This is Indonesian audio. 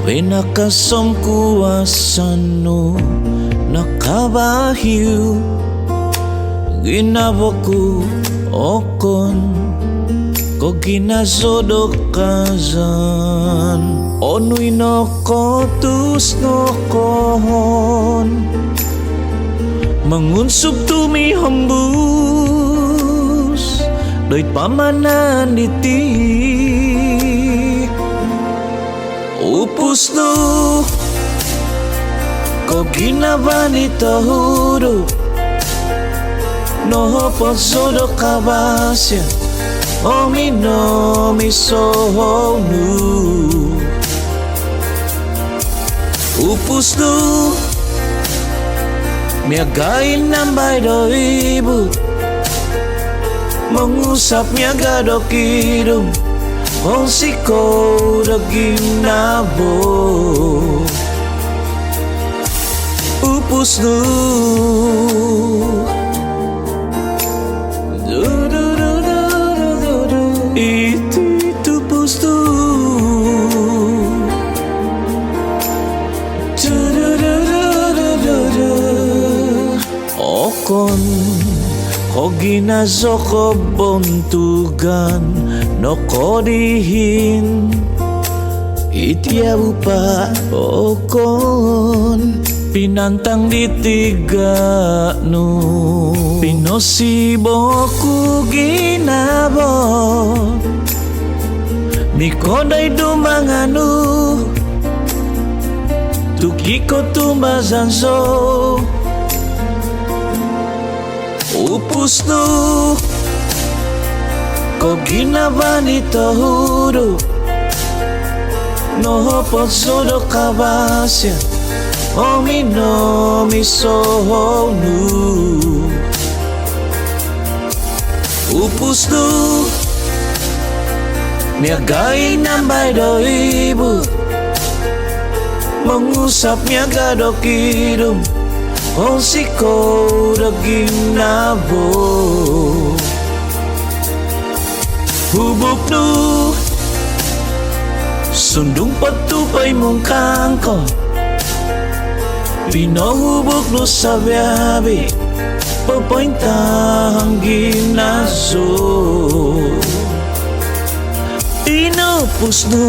Winakasom kuwasan no nakabahiw Ginawa ko okon ko ginasodok kazan Ono'y nokotus nokon Mangunsog tumihambus Do'y pamanan iti Upus no ko ginawa ni tahuro No pozodo kabasya Omi no misohonu Upus no miagain nambay do ibu Mengusap miaga do kidung Kung siko do ginabo Upus no Okon ko ginazo ko bontugan no kodihin Itiyaw pa okon pinantang ditiga no Pinosibo ko ginabo Mikonday dumangano Tuki ko tumbazan so Upus no ko ginawa ni tahuro No pozodo kabasya Omi no misohonu Upus no miagay nambay do ibu Mengusap miaga do kidung Kung siko do ginabo Hubuk no Sundung patupay mong kangko Pinohubok no sa biyabi Papointang ginazo Pinopus no